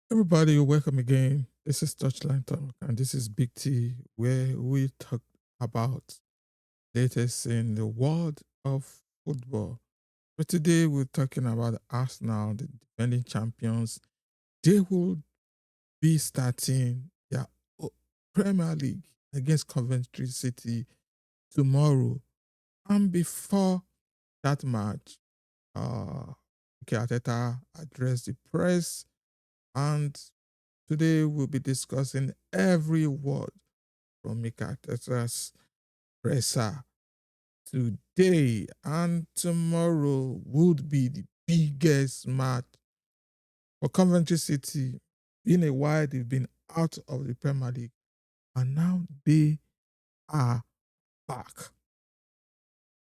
Everybody, welcome again. This is Touchline Talk, and this is Big T, where we talk about latest in the world of football. But today we're talking about Arsenal, the defending champions. They will be starting their Premier League against Coventry City tomorrow. And before that match, Mikel Arteta addressed the press, and today we'll be discussing every word from Mikel Arteta's presser. Today and tomorrow would be the biggest match for Coventry City. In a while, they've been out of the Premier League, and now they are back.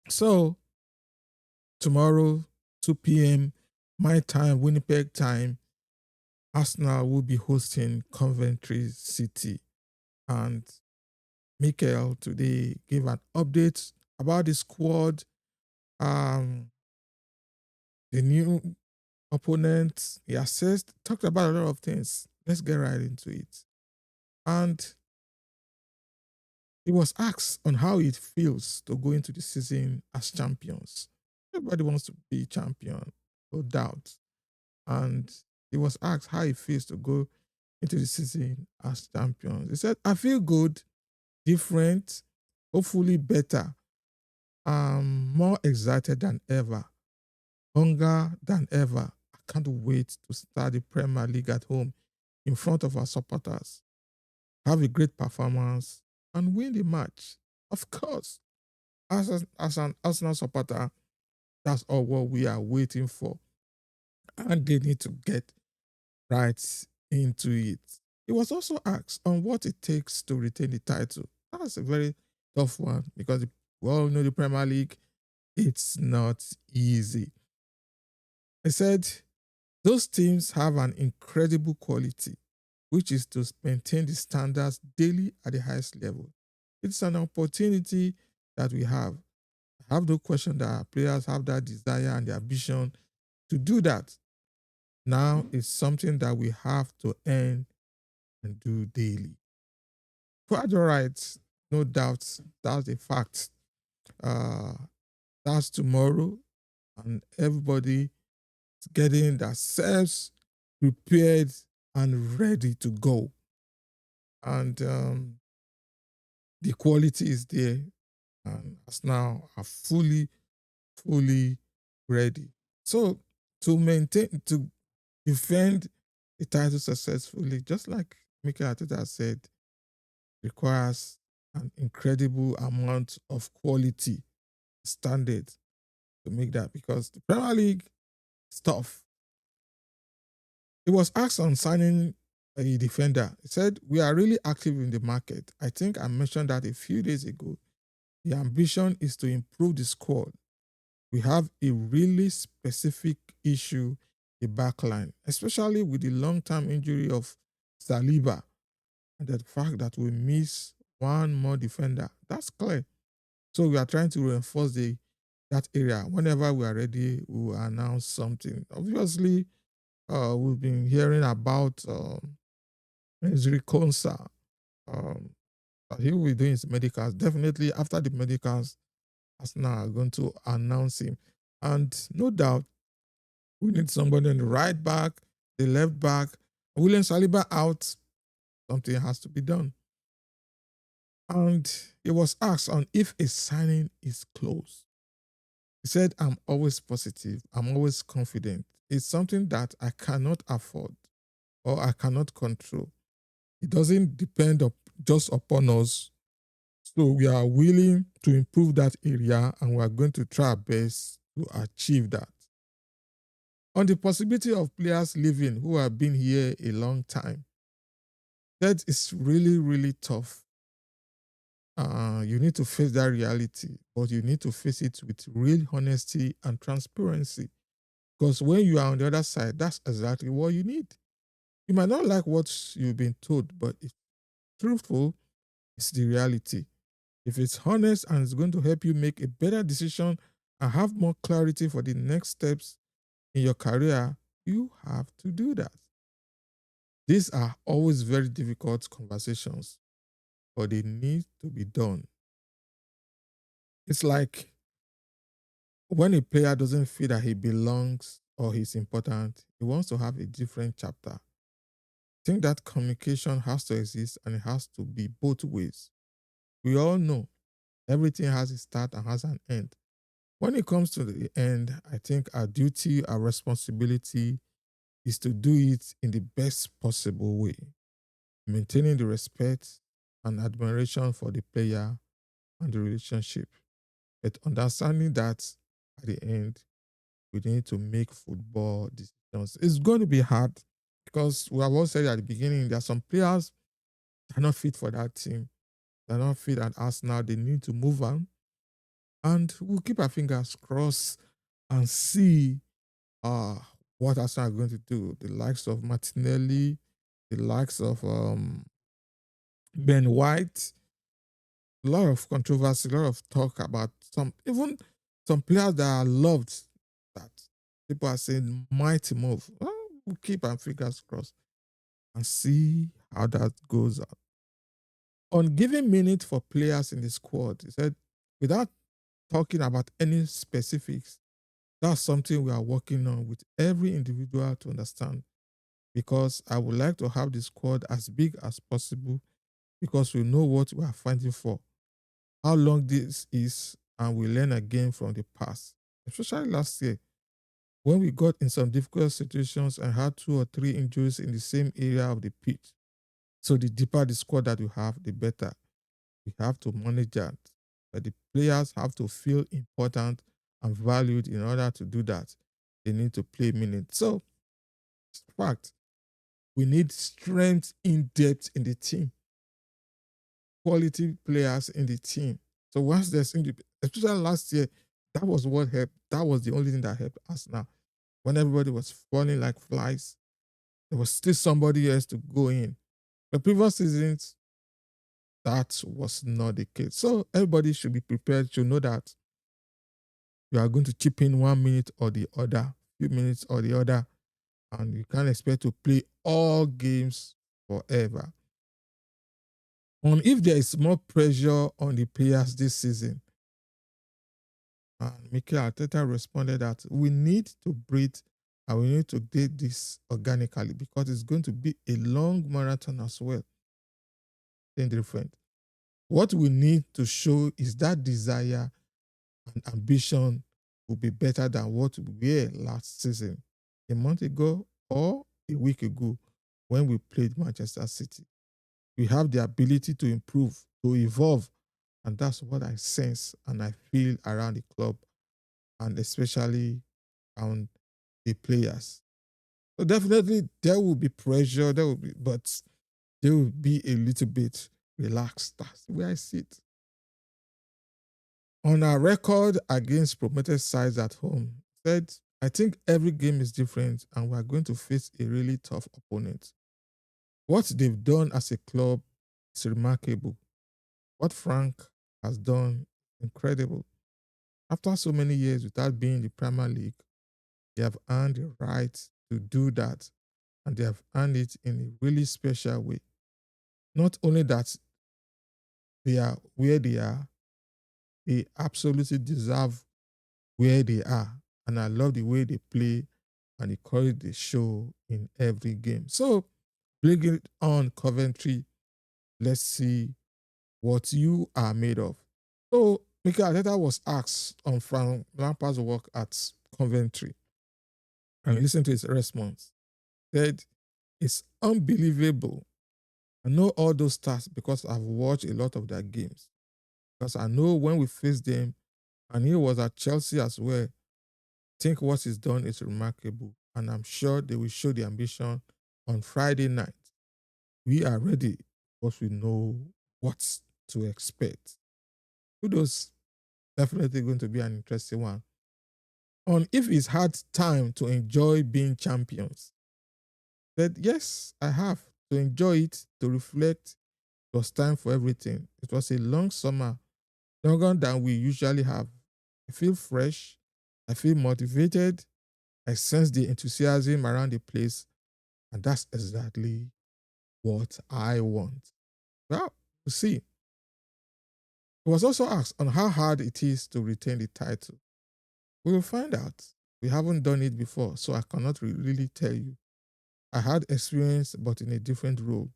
So tomorrow, 2 p.m. my time, Winnipeg time, Arsenal will be hosting Coventry City. And Mikel today gave an update about the squad, um, the new opponent. He assessed, talked about a lot of things. Let's get right into it. And he was asked on how it feels to go into the season as champions. Everybody wants to be champion, no doubt. And he was asked how it feels to go into the season as champions. He said, I feel good, different, hopefully better. I'm more excited than ever, hunger than ever. I can't wait to start the Premier League at home in front of our supporters, have a great performance, and win the match. Of course, as an Arsenal supporter, that's all what we are waiting for. And they need to get right into it. He was also asked on what it takes to retain the title. That's a very tough one because we all know the Premier League, it's not easy. He said, those teams have an incredible quality, which is to maintain the standards daily at the highest level. It's an opportunity that we have. I have no question that our players have that desire and the ambition to do that. Now it's something that we have to earn and do daily. Quite all right, no doubt. That's a fact. Uh, that's tomorrow, and everybody is getting themselves prepared and ready to go. And the quality is there, and as now are fully ready. So to defend the title successfully, just like Mikel Arteta said, requires an incredible amount of quality standard to make that because the Premier League is tough. He was asked on signing a defender. He said, we are really active in the market. I think I mentioned that a few days ago. The ambition is to improve the squad. We have a really specific issue, the backline, especially with the long-term injury of Saliba and the fact that we miss one more defender. That's clear. So we are trying to reinforce the that area. Whenever we are ready, we will announce something. Obviously, we've been hearing about Ezri Konsa. Um, that he will be doing his medicals. Definitely after the medicals, Arsenal are going to announce him. And no doubt, we need somebody on the right back, the left back. William Saliba out. Something has to be done. And he was asked on if a signing is close. He said, I'm always positive. I'm always confident. It's something that I cannot afford or I cannot control. It doesn't depend just upon us. So we are willing to improve that area and we are going to try our best to achieve that. On the possibility of players leaving who have been here a long time, that is really tough. You need to face that reality, but you need to face it with real honesty and transparency. Because when you are on the other side, that's exactly what you need. You might not like what you've been told, but if truthful, it's the reality. If it's honest and it's going to help you make a better decision and have more clarity for the next steps in your career, you have to do that. These are always very difficult conversations, but they need to be done. It's like when a player doesn't feel that he belongs or he's important, he wants to have a different chapter. I think that communication has to exist and it has to be both ways. We all know everything has a start and has an end. When it comes to the end, I think our duty, our responsibility is to do it in the best possible way, maintaining the respect and admiration for the player and the relationship, but understanding that at the end, we need to make football decisions. It's going to be hard because we have all said at the beginning there are some players that are not fit for that team. They're not fit at Arsenal. They need to move on. And we'll keep our fingers crossed and see uh, what Arsenal are going to do. The likes of Martinelli, the likes of Ben White, a lot of controversy, a lot of talk about even some players that are loved that people are saying might move. Well, we'll keep our fingers crossed and see how that goes out. On giving minutes for players in the squad, he said, without talking about any specifics, that's something we are working on with every individual to understand because I would like to have the squad as big as possible because we know what we are fighting for, how long this is, and we learn again from the past. Especially last year, when we got in some difficult situations and had two or three injuries in the same area of the pitch. So the deeper the squad that you have, the better. We have to manage that. But the players have to feel important and valued in order to do that. They need to play minutes. So, fact, we need strength in depth in the team, quality players in the team. So once there's especially last year, that was what helped. That was the only thing that helped us now. When everybody was falling like flies, there was still somebody else to go in. The previous seasons, that was not the case. So everybody should be prepared to know that you are going to chip in 1 minute or the other, few minutes or the other, and you can't expect to play all games forever. And if there is more pressure on the players this season, and Mikel Arteta responded that we need to breathe and we need to do this organically because it's going to be a long marathon as well. Then different. What we need to show is that desire and ambition will be better than what we were last season, a month ago or a week ago when we played Manchester City. We have the ability to improve, to evolve, and that's what I sense and I feel around the club and especially on the players. So definitely there will be pressure, but there will be a little bit relaxed. That's the way I see it. On our record against promoted sides at home, said, I think every game is different and we are going to face a really tough opponent. What they've done as a club is remarkable. What Frank has done, incredible. After so many years without being in the Premier League, they have earned the right to do that and they have earned it in a really special way. Not only that they are where they are, they absolutely deserve where they are. And I love the way they play and the courage they show in every game. So bring it on, Coventry. Let's see what you are made of. So Mikel Arteta was asked on Frank Lampard's work at Coventry and listen to his response. Said, it's unbelievable. I know all those stats because I've watched a lot of their games. Because I know when we faced them, and he was at Chelsea as well, think what he's done is remarkable. And I'm sure they will show the ambition on Friday night. We are ready because we know what to expect. Kudos, definitely going to be an interesting one. On if he's had time to enjoy being champions, said, yes, I have to enjoy it, to reflect. It was time for everything. It was a long summer, longer than we usually have. I feel fresh. I feel motivated. I sense the enthusiasm around the place. And that's exactly what I want. Well, we'll see. He was also asked on how hard it is to retain the title. We will find out. We haven't done it before, so I cannot really tell you. I had experience, but in a different role.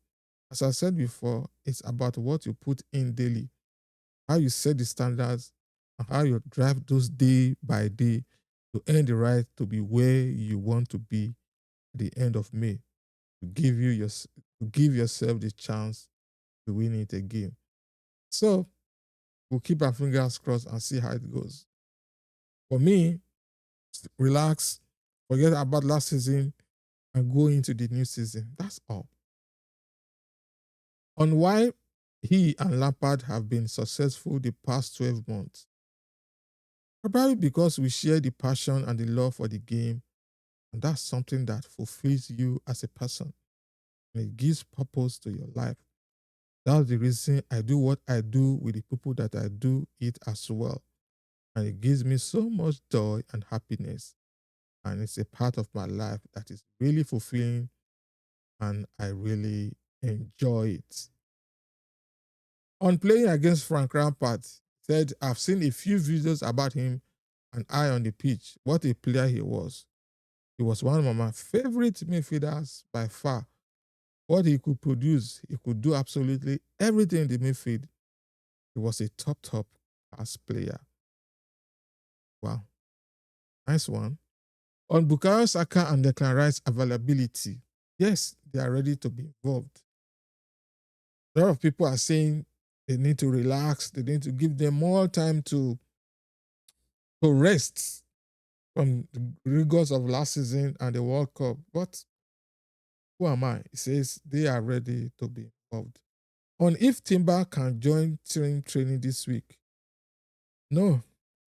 As I said before, it's about what you put in daily, how you set the standards, and how you drive those day by day to earn the right to be where you want to be at the end of May, to give yourself the chance to win it again. So we'll keep our fingers crossed and see how it goes. For me, relax, forget about last season, and go into the new season. That's all. On why he and Lampard have been successful the past 12 months. Probably because we share the passion and the love for the game, and that's something that fulfills you as a person and it gives purpose to your life. That's the reason I do what I do with the people that I do it as well. And it gives me so much joy and happiness. And it's a part of my life that is really fulfilling and I really enjoy it. On playing against Frank Rampart, said, I've seen a few videos about him and I on the pitch. What a player he was. He was one of my favorite midfielders by far. What he could produce, he could do absolutely everything in the midfield. He was a top class player. Wow. Nice one. On Bukayo Saka and Declan Rice availability, yes, they are ready to be involved. A lot of people are saying they need to relax, they need to give them more time to rest from the rigors of last season and the World Cup. But who am I? It says they are ready to be involved. On if Timber can join team training this week. No,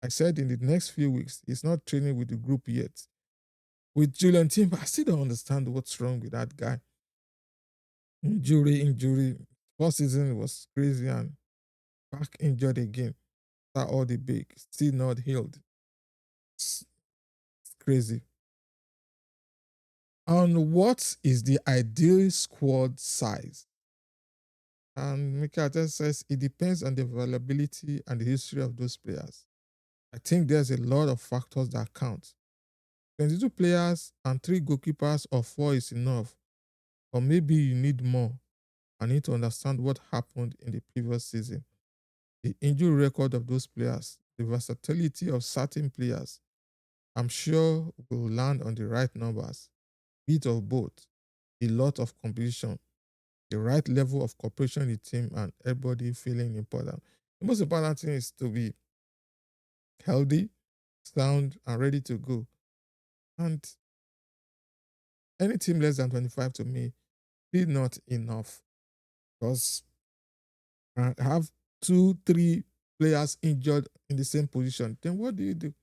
I said in the next few weeks, he's not training with the group yet. With Julian Timber, I still don't understand what's wrong with that guy. Injury. First season was crazy and back injured again. That all the big, still not healed. It's crazy. On what is the ideal squad size? And Mikel Arteta says it depends on the availability and the history of those players. I think there's a lot of factors that count. 22 players and 3 goalkeepers or 4 is enough. Or maybe you need more. I need to understand what happened in the previous season, the injury record of those players, the versatility of certain players. I'm sure we'll land on the right numbers, bit of both, a lot of competition, the right level of cooperation in the team, and everybody feeling important. The most important thing is to be healthy, sound, and ready to go. And any team less than 25 to me, still not enough because I have 2, 3 players injured in the same position. Then what do you do?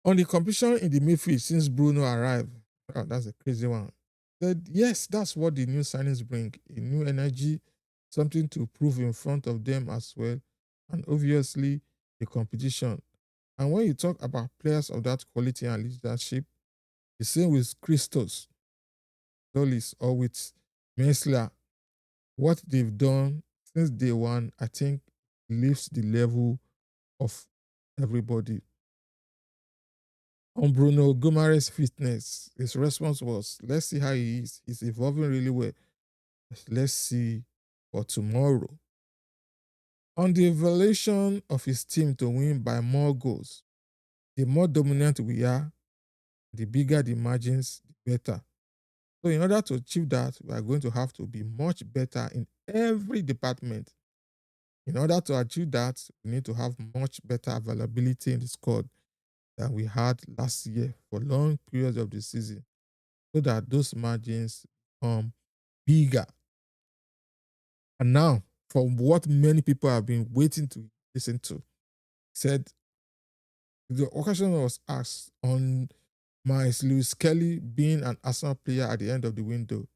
On the competition in the midfield since Bruno arrived, oh, that's a crazy one. Said, yes, that's what the new signings bring a new energy, something to prove in front of them as well, and obviously the competition. And when you talk about players of that quality and leadership, the same with Christos, Dolis, or with Mensler, what they've done since day one, I think lifts the level of everybody. On Bruno Guimaraes' fitness, his response was, let's see how he is. He's evolving really well. Let's see for tomorrow. On the evaluation of his team to win by more goals, the more dominant we are, the bigger the margins, the better. So in order to achieve that, we are going to have to be much better in every department. In order to achieve that, we need to have much better availability in the squad than we had last year for long periods of the season so that those margins become bigger. And now, from what many people have been waiting to listen to, said the occasion was asked on Miles Lewis Kelly being an Arsenal player at the end of the window.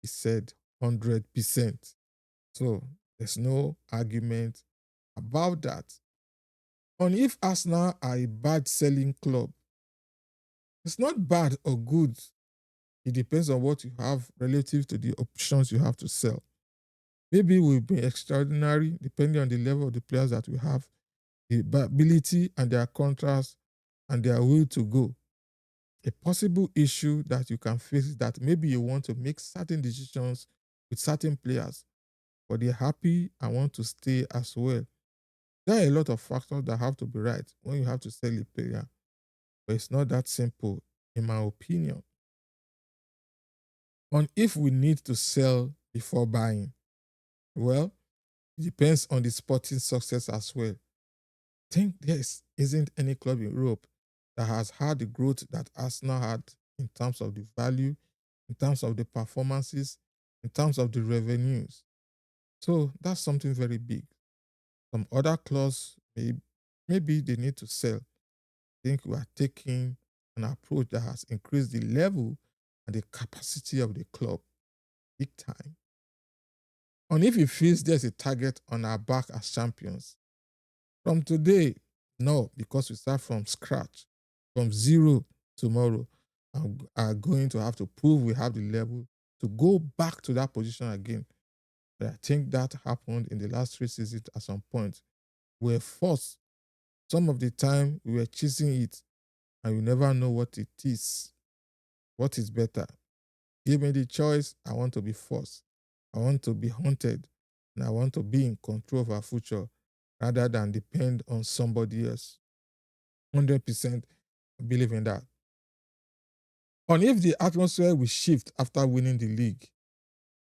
He said 100%. So there's no argument about that. On if Arsenal are a bad selling club, it's not bad or good. It depends on what you have relative to the options you have to sell. Maybe we'll be extraordinary depending on the level of the players that we have, the ability and their contracts and their will to go. A possible issue that you can face is that maybe you want to make certain decisions with certain players, but they're happy and want to stay as well. There are a lot of factors that have to be right when you have to sell a player, but it's not that simple, in my opinion. On if we need to sell before buying, well, it depends on the sporting success as well. Think isn't any club in Europe that has had the growth that Arsenal had in terms of the value, in terms of the performances, in terms of the revenues. So that's something very big. Some other clubs maybe they need to sell. I think we are taking an approach that has increased the level and the capacity of the club big time. And if it feels there's a target on our back as champions, from today, no, because we start from scratch, from zero tomorrow, and are going to have to prove we have the level to go back to that position again. But I think that happened in the last 3 seasons at some point. We're forced. Some of the time we were chasing it and you never know what it is. What is better? Give me the choice. I want to be forced. I want to be haunted. And I want to be in control of our future rather than depend on somebody else. 100% believe in that. And if the atmosphere will shift after winning the league,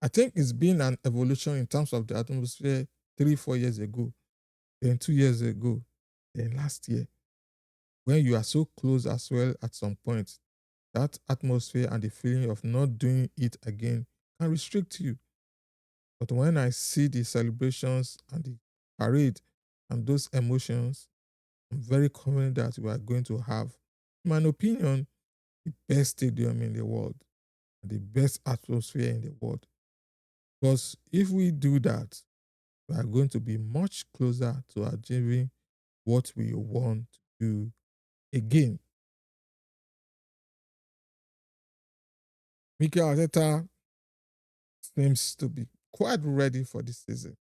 I think it's been an evolution in terms of the atmosphere 3, 4 years ago, then 2 years ago, then last year. When you are so close as well at some point, that atmosphere and the feeling of not doing it again can restrict you. But when I see the celebrations and the parade and those emotions, I'm very confident that we are going to have, in my opinion, the best stadium in the world and the best atmosphere in the world. Because if we do that, we are going to be much closer to achieving what we want to do again. Mikel Arteta seems to be quite ready for this season,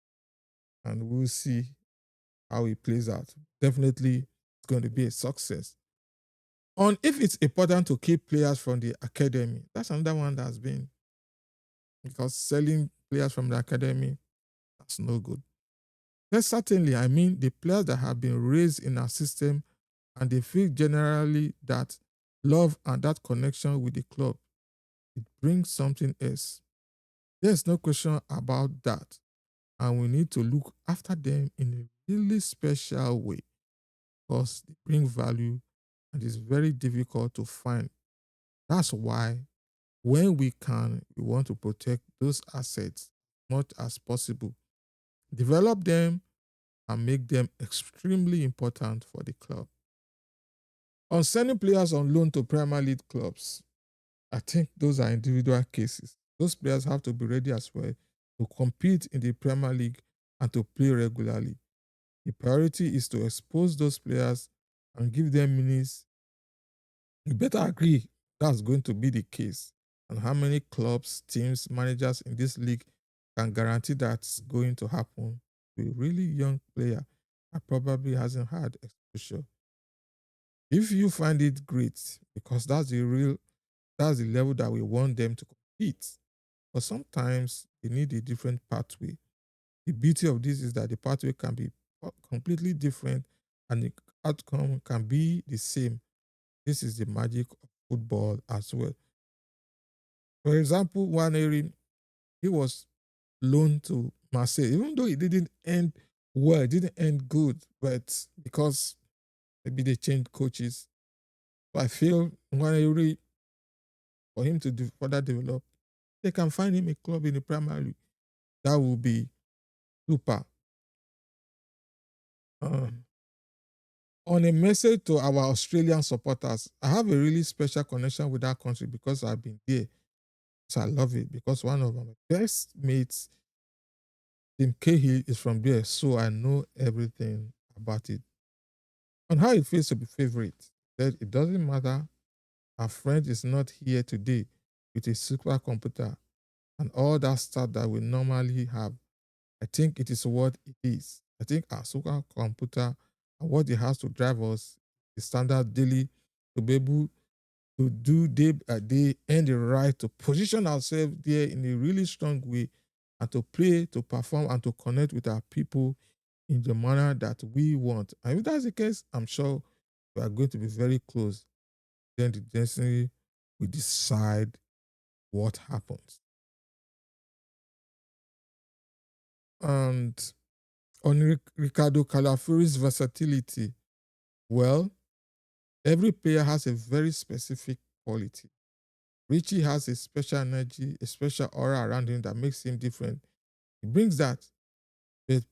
and we'll see how it plays out. Definitely, it's going to be a success. On if it's important to keep players from the academy, that's another one that's been because selling players from the academy, that's no good. Yes, certainly, I mean the players that have been raised in our system and they feel generally that love and that connection with the club, it brings something else. There's no question about that. And we need to look after them in a really special way because they bring value and it's very difficult to find. That's why when we can, we want to protect those assets as much as possible, develop them and make them extremely important for the club. On sending players on loan to Premier League clubs, I think those are individual cases. Those players have to be ready as well to compete in the Premier League and to play regularly. The priority is to expose those players and give them minutes. You better agree that's going to be the case. And how many clubs, teams, managers in this league can guarantee that's going to happen to a really young player that probably hasn't had exposure? If you find it great, because that's the level that we want them to compete. But sometimes they need a different pathway. The beauty of this is that the pathway can be completely different and the outcome can be the same. This is the magic of football as well. For example, Waneri, he was loaned to Marseille, even though it didn't end well, it didn't end good, but because maybe they changed coaches. So I feel Waneri, for him to further develop, they can find him a club in the Premier League. That will be super. Um, on a message to our Australian supporters, I have a really special connection with that country because I've been there. So I love it because one of my best mates, Tim Cahill, is from there. So I know everything about it. On how it feels to be favorite, that it doesn't matter. Our friend is not here today. with a supercomputer and all that stuff that we normally have. I think it is what it is. I think our supercomputer and what it has to drive us, the standard daily, to be able to do day by day and the right to position ourselves there in a really strong way and to play, to perform, and to connect with our people in the manner that we want. And if that's the case, I'm sure we are going to be very close. Then the destiny will decide what happens. And on Ricardo Calafiori's versatility, well, every player has a very specific quality. Richie has a special energy, a special aura around him that makes him different. He brings that. But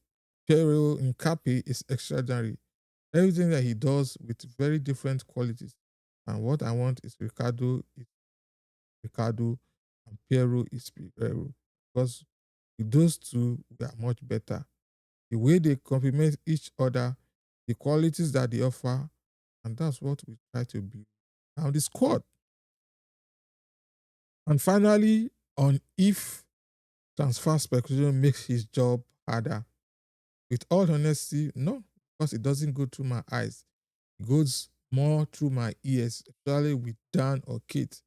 Pero Nkapi is extraordinary. Everything that he does with very different qualities. And what I want is Ricardo and Piero is Piero. Because with those two, we are much better. The way they complement each other, the qualities that they offer, and that's what we try to build. Now the squad. And finally, on if transfer speculation makes his job harder. With all honesty, no, because it doesn't go through my eyes. It goes more through my ears, especially with Dan or Kate,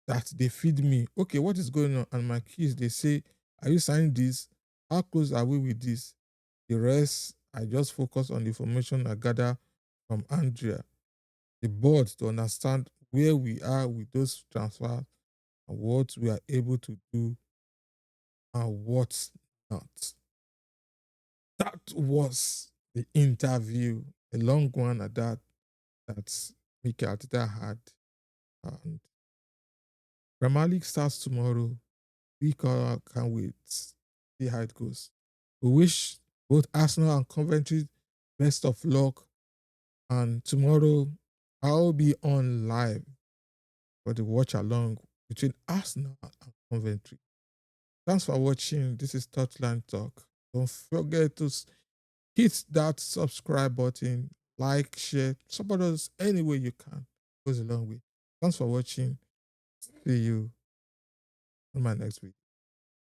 that they feed me. Okay, what is going on? And my kids, they say, are you signing this? How close are we with this? The rest, I just focus on the information I gather from Andrea, the board, to understand where we are with those transfers and what we are able to do and what's not. That was the interview, a long one at that, that Mikel Arteta had. And Premier League starts tomorrow. Can't wait. See how it goes. We wish both Arsenal and Coventry best of luck. And tomorrow I'll be on live for the watch along between Arsenal and Coventry. Thanks for watching. This is Touchline Talk. Don't forget to hit that subscribe button, like, share, support us any way you can. It goes a long way. Thanks for watching. See you on my next week.